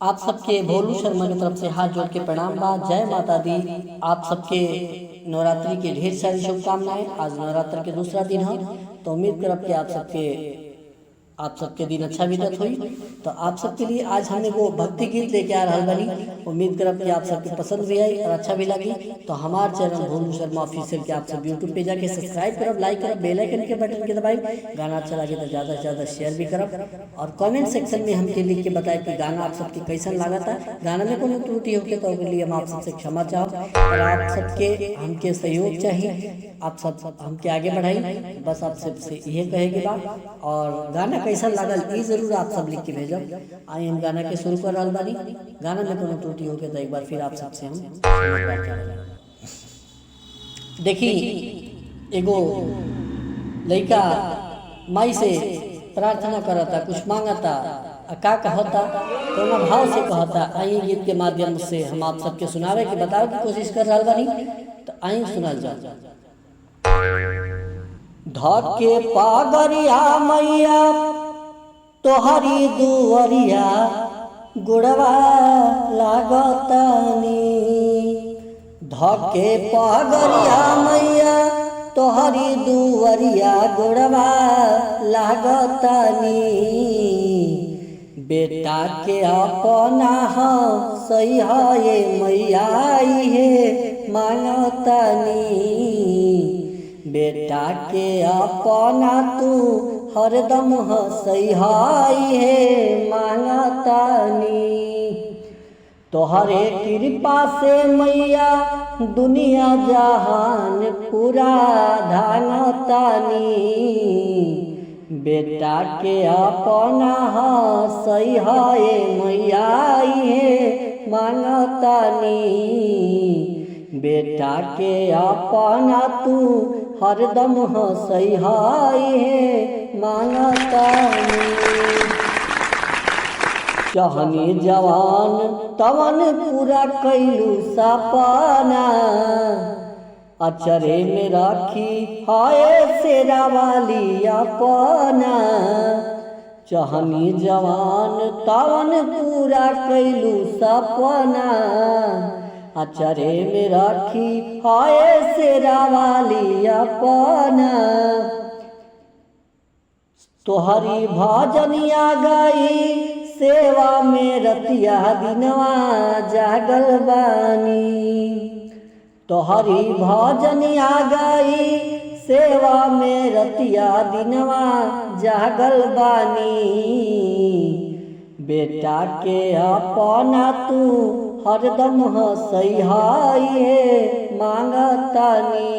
आप सबके भोलू शर्मा की तरफ से हाथ जोड़ के प्रणाम बा। जय माता दी। आप सबके नवरात्रि के ढेर सारी शुभकामनाएं। आज नवरात्र के दूसरा दिन है, तो उम्मीद करब कि आप सबके दिन अच्छा बीतत हुई। तो आप सबके लिए आज हमने वो भक्ति गीत लेके आ रहा बनी। उम्मीद करब कि आप सबके पसंद भी आई और अच्छा भी लगी। तो हमारे चैनल भोलू शर्मा ऑफिशियल के आप सब यूट्यूब पे जाके सब्सक्राइब करब, लाइक करब, बेल आइकन के बटन के दबाई। गाना अच्छा लगे तो ज़्यादा से ज़्यादा शेयर भी करब और कमेंट सेक्शन में हमके लिख के बताए कि गाना आप सबके कैसन लगा था। गाना में कोनो त्रुटि होके तो उसके लिए हम आप सबसे क्षमा चाहब और आप सबके हमके सहयोग चाहिए। आप सब हमके आगे बढ़ाई, बस आप सबसे यही कहेगी बात। और गाना कैसा लागल ये जरूर आप सब लिख के भेजब। आई हम गाना के शुरू कर रहा बानी। गाना में कोनो त्रुटि होके तो एक बार फिर आप सबसे हम देखी। एगो लड़का माई से प्रार्थना करता, कुछ मांगता, का कहता, कौन भाव से कहता। आई गीत के माध्यम से हम आप सबके सुनावे के बतावे की कोशिश कर रहा बानी। तो आई सुनल जा। धके पागरिया मैया तोहरी दुवरिया गुड़वा लागतानी। धके पागरिया मैया तोहरी दुवरिया गुड़वा लागतानी। बेटा के अपना सही है मैया है मांगतानी। बेटा के अपना तू हरदम सही है मांगतानी। तोहरे कृपा से मैया दुनिया जहान पूरा धानतानी। बेटा के अपना सही है मैया है मांगतानी। बेटा के अपना तू हरदम सही है मांगतानी। चहनी जवान तवन पूरा कैलू सपना। अचरे में राखी हाय शेरा वाली अपना। चहनी जवान तवन पूरा कैलू सपना। अचरे में राखी हाय शेरा वाली अपना। तोहरी भजनिया गाई सेवा में रतिया दिनवा जागल बानी। तोहरी भजनिया गाई सेवा में रतिया दिनवा जागल बानी। बेटा के अपना तू हरदम सही है मांगतानी।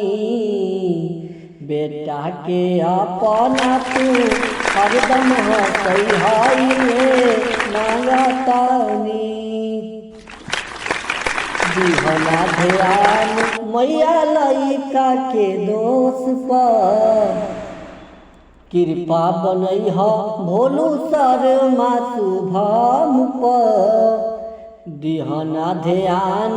बेटा के अपना तू हरदम सही है मांगतानी। दिहना ध्यान मैया लइका के दोष पर। कृपा बनई हो भोलू शर्मा शुभम पर। दिहना ध्यान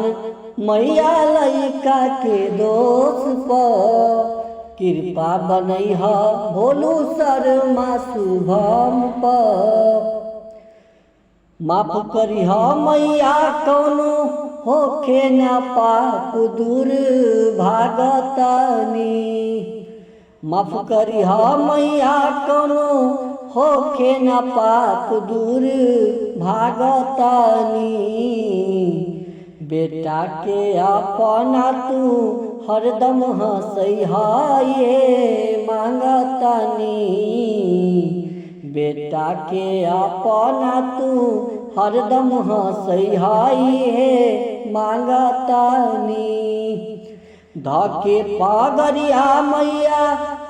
मैया लइका के दोष पर। कृपा बनई हो भोलू शर्मा शुभम पर। माफ करी हो मैया कौनो होखे न पाप दूर भागतानी। माफ करी हो मैया कौनो होखे न पाप दूर भागतानी। बेटा के अपना तू हरदम सही है मांगतानी। बेटा के अपना तू हरदम सही है मांगतानी। धके पागरिया मैया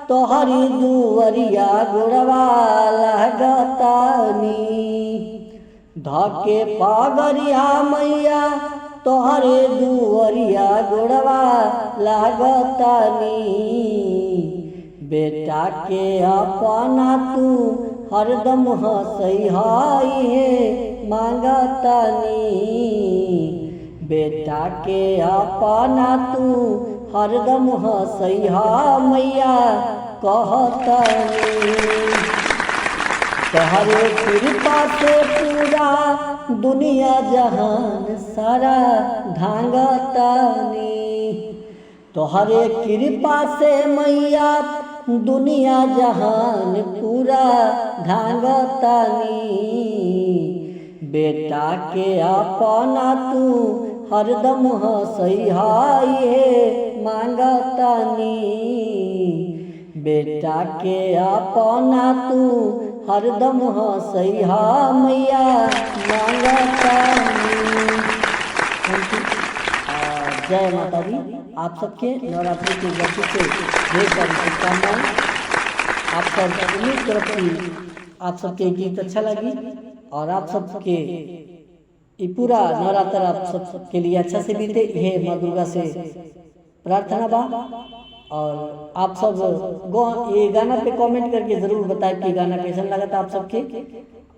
तोहरी दुवरिया गुड़वा लागतानी। धके पागरिया मैया तोहरे दुवरिया गुड़वा लागतानी। बेटा के अपना तू हरदम सही है मांगतानी। बेटा के अपना तू हरदम सही मैया कहतानी। तोहरे कृपा से पूरा दुनिया जहान सारा धांगतानी। तोहरे कृपा से मैया दुनिया जहान पूरा धांगतानी। बेटा के अपना तू हरदम हंसैहाये मांगतानी। बेटा के अपना तू हरदम हंसैहा मैया मांगतानी। जय माता दी। आप सबके नवरात्रि के वर्षों से ढेर सारी शुभकामनाएं। आप सब उम्मीद करते हैं आप सबके गीत अच्छा लगी और आप सबके ये पूरा नवरात्र आप सबके लिए अच्छा से बीते, यह माँ दुर्गा से प्रार्थना बा। और आप सब ये गाना पे कमेंट करके जरूर बताएं कि गाना कैसा लगा था आप सबके,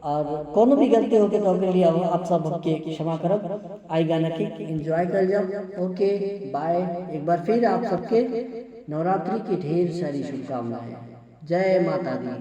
और कोनो भी गलती हो के तो के लिए आप सब के क्षमा करब। आई गाना की एंजॉय कर जाओ। ओके बाय। एक बार फिर आप सबके नवरात्रि की ढेर सारी शुभकामनाएं। जय माता दी।